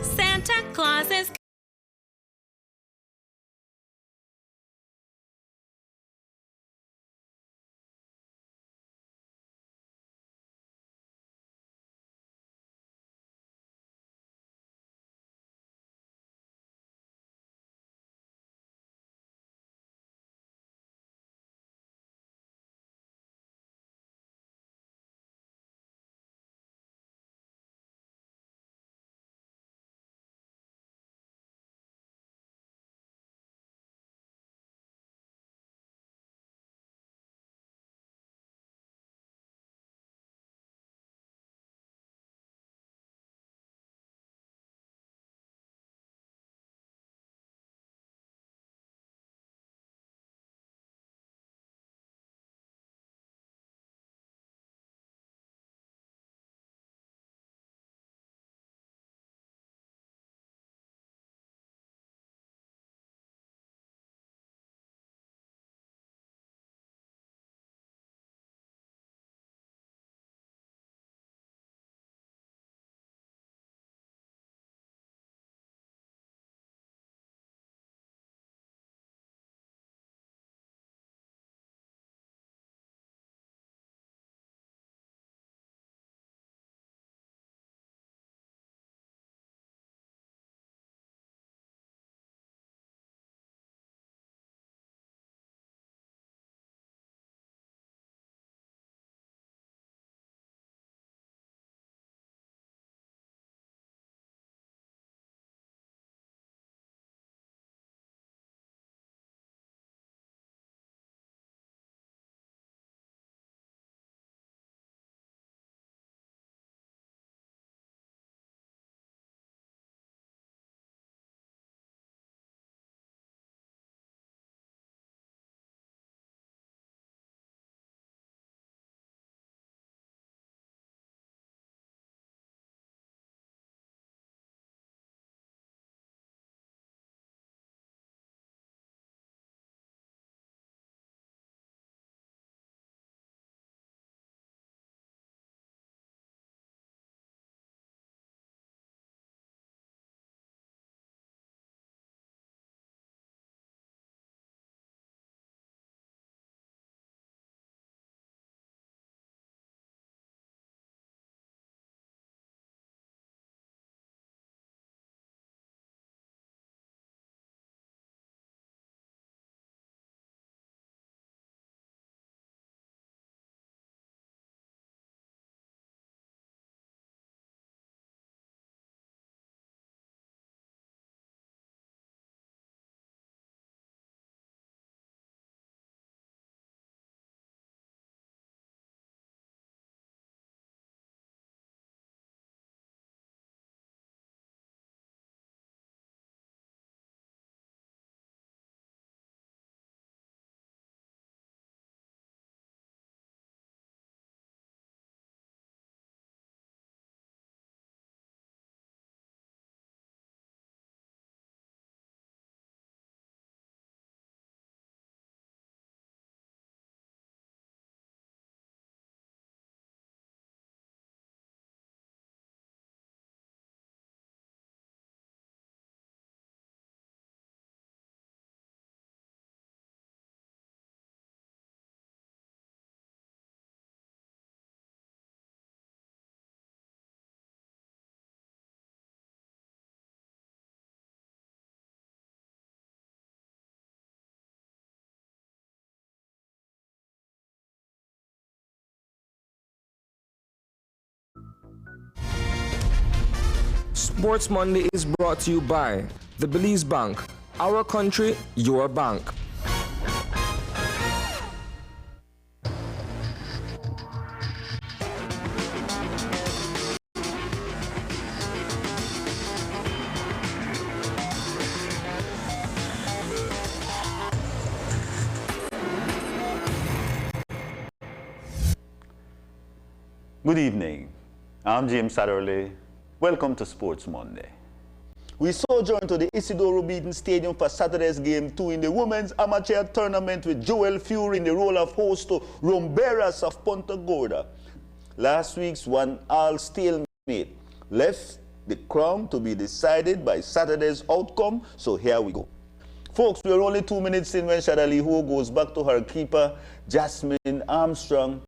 [SPEAKER 18] Santa Claus is
[SPEAKER 19] Sports Monday is brought to you by the Belize Bank. Our country, your bank.
[SPEAKER 20] Good evening. I'm James Satterley. Welcome to Sports Monday. We sojourned to the Isidoro Beaton Stadium for Saturday's Game 2 in the Women's Amateur Tournament with Joel Fury in the role of host to Romberas of Punta Gorda. Last week's 1-all stalemate left the crown to be decided by Saturday's outcome, so here we go. Folks, we are only 2 minutes in when Shadali Ho goes back to her keeper, Jasmine Armstrong,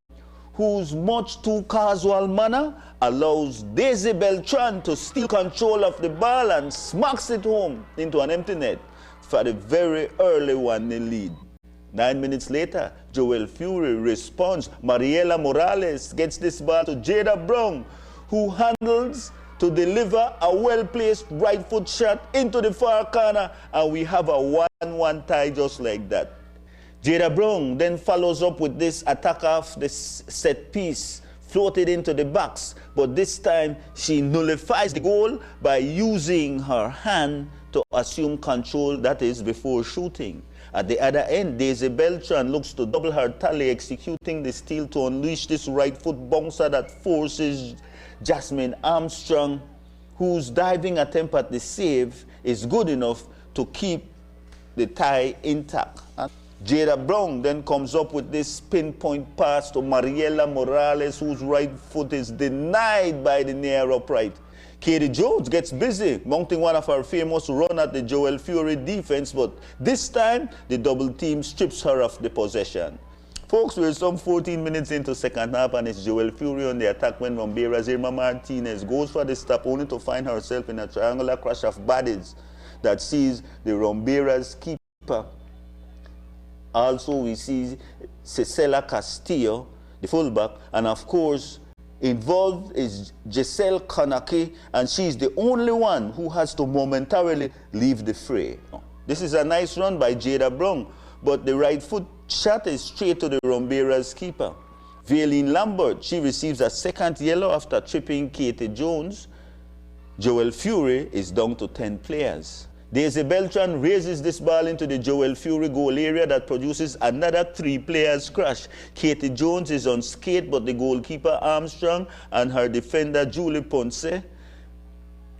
[SPEAKER 20] whose much too casual manner allows Daisy Beltran to steal control of the ball and smacks it home into an empty net for the very early 1-0 lead. 9 minutes later, Joel Fury responds. Mariela Morales gets this ball to Jada Brown, who handles to deliver a well-placed right foot shot into the far corner, and we have a 1-1 tie just like that. Jada Brown then follows up with this attack off the set piece, floated into the box, but this time she nullifies the goal by using her hand to assume control, that is, before shooting. At the other end, Daisy Beltran looks to double her tally, executing the steal to unleash this right foot bouncer that forces Jasmine Armstrong, whose diving attempt at the save is good enough to keep the tie intact. Jada Brown then comes up with this pinpoint pass to Mariela Morales, whose right foot is denied by the near upright. Katie Jones gets busy, mounting one of her famous run at the Joel Fury defense, but this time the double team strips her of the possession. Folks, we're some 14 minutes into second half, and it's Joel Fury on the attack when Rombera's Irma Martinez goes for the stop, only to find herself in a triangular crash of bodies that sees the Rombera's keeper. Also, we see Cecela Castillo, the fullback, and of course, involved is Giselle Kanaki, and she's the only one who has to momentarily leave the fray. This is a nice run by Jada Brown, but the right foot shot is straight to the Rombera's keeper. Valine Lambert, she receives a second yellow after tripping Katie Jones. Joel Fury is down to 10 players. Daisy Beltran raises this ball into the Joel Fury goal area that produces another 3 players crash. Katie Jones is unscathed, but the goalkeeper Armstrong and her defender Julie Ponce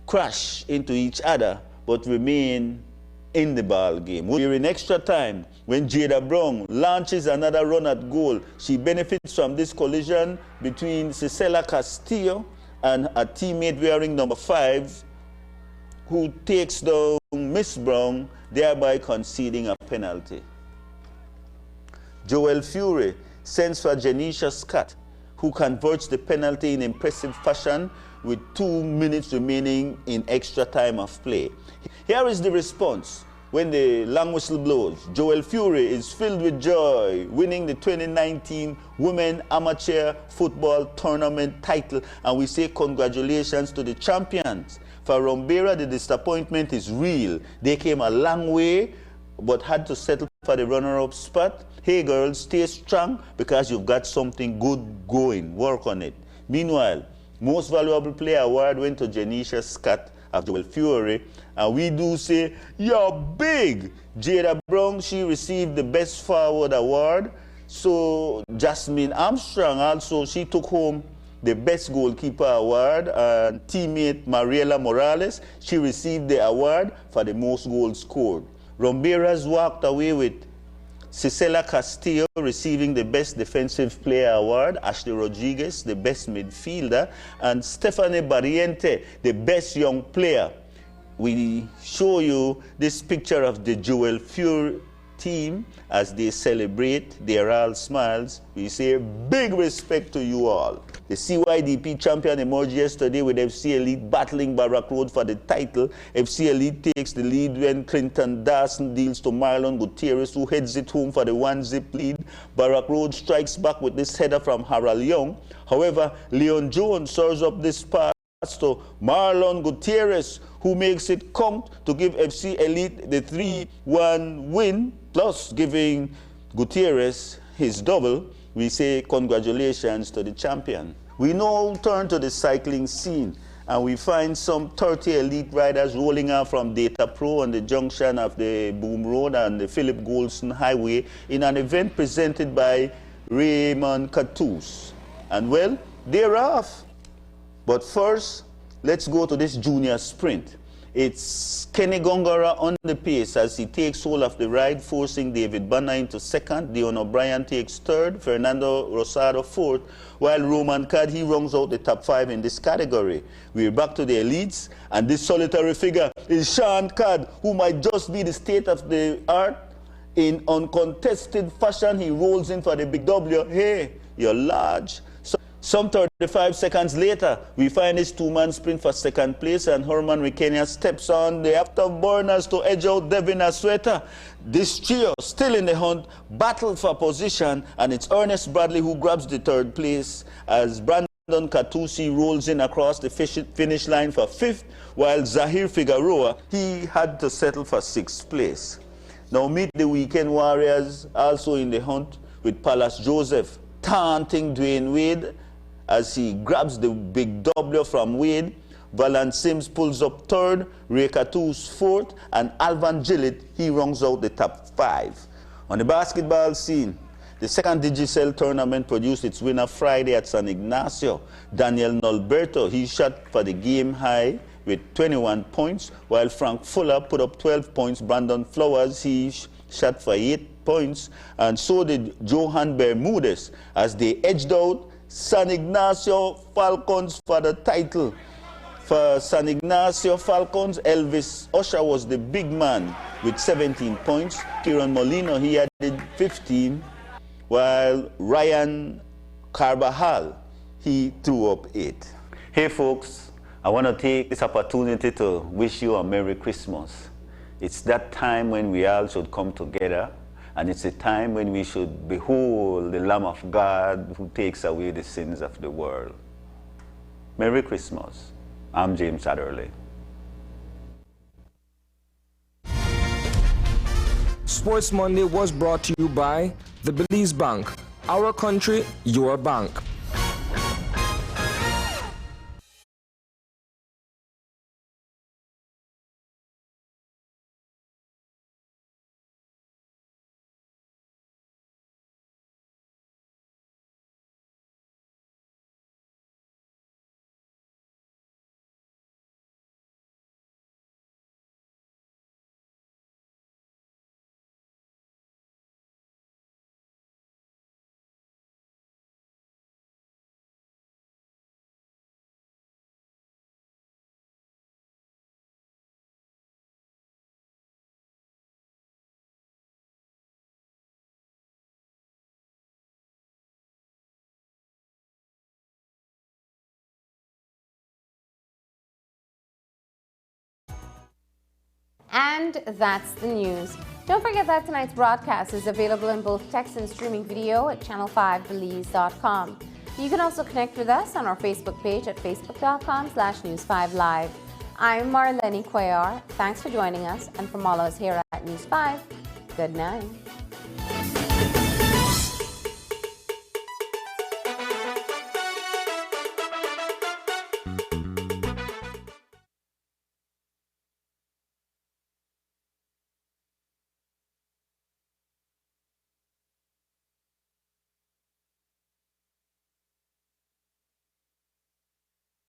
[SPEAKER 20] crash into each other but remain in the ball game. We're in extra time when Jada Brown launches another run at goal. She benefits from this collision between Cecela Castillo and a teammate wearing number 5, who takes down Miss Brown, thereby conceding a penalty. Joel Fury sends for Janisha Scott, who converts the penalty in impressive fashion with 2 minutes remaining in extra time of play. Here is the response when the long whistle blows. Joel Fury is filled with joy, winning the 2019 Women Amateur Football Tournament title, and we say congratulations to the champions. For Rombera, the disappointment is real. They came a long way, but had to settle for the runner-up spot. Hey girls, stay strong because you've got something good going. Work on it. Meanwhile, Most Valuable Player award went to Janisha Scott of Joel Fury. And we do say, you're big. Jada Brown, she received the Best Forward award. So Jasmine Armstrong also, she took home the Best Goalkeeper award, and teammate Mariela Morales, she received the award for the most goals scored. Romberas walked away with Cecela Castillo receiving the Best Defensive Player award, Ashley Rodriguez, the Best Midfielder, and Stephanie Barriente, the Best Young Player. We show you this picture of the Joel Fury team as they celebrate. They're all smiles. We say big respect to you all. The CYDP champion emerged yesterday with FC Elite battling Barrack Road for the title. FC Elite takes the lead when Clinton Dawson deals to Marlon Gutierrez, who heads it home for the 1-0 lead. Barrack Road strikes back with this header from Harold Young. However, Leon Jones serves up this pass to Marlon Gutierrez, who makes it count to give FC Elite the 3-1 win, plus giving Gutierrez his double. We say congratulations to the champion. We now turn to the cycling scene, and we find some 30 elite riders rolling out from Data Pro on the junction of the Boom Road and the Philip Goulston Highway in an event presented by Raymond Catus. And well, they're off. But first, let's go to this junior sprint. It's Kenny Gongora on the pace as he takes hold of the ride, forcing David Banner into second. Dion O'Brien takes third, Fernando Rosado fourth, while Roman Cad, he rounds out the top 5 in this category. We're back to the elites, and this solitary figure is Sean Cad, who might just be the state of the art. In uncontested fashion, he rolls in for the big W. Hey, you're large. Some 35 seconds later, we find his two-man sprint for second place, and Herman Rikenya steps on the afterburners to edge out Devin Asweta. This trio, still in the hunt, battle for position, and it's Ernest Bradley who grabs the third place as Brandon Katusi rolls in across the finish line for 5th, while Zahir Figueroa, he had to settle for 6th place. Now meet the weekend warriors also in the hunt, with Palace Joseph taunting Dwayne Wade as he grabs the big W from Wade. Valan Sims pulls up 3rd, Ray Catus 4th, and Alvan Gillett, he rounds out the top 5. On the basketball scene, the second Digicel tournament produced its winner Friday at San Ignacio. Daniel Nolberto, he shot for the game high with 21 points, while Frank Fuller put up 12 points. Brandon Flowers, he shot for 8 points, and so did Johan Bermudez as they edged out San Ignacio Falcons for the title. For San Ignacio Falcons, Elvis Usher was the big man with 17 points. Kieran Molino, he added 15, while Ryan Carbajal, he threw up 8.
[SPEAKER 21] Hey folks, I want to take this opportunity to wish you a Merry Christmas. It's that time when we all should come together, and it's a time when we should behold the Lamb of God who takes away the sins of the world. Merry Christmas. I'm James Adderley.
[SPEAKER 19] Sports Monday was brought to you by the Belize Bank. Our country, your bank.
[SPEAKER 2] And that's the news. Don't forget that tonight's broadcast is available in both text and streaming video at channel5belize.com. You can also connect with us on our Facebook page at facebook.com/News5Live. I'm Marlene Cuellar. Thanks for joining us, and from all of us here at News 5, good night.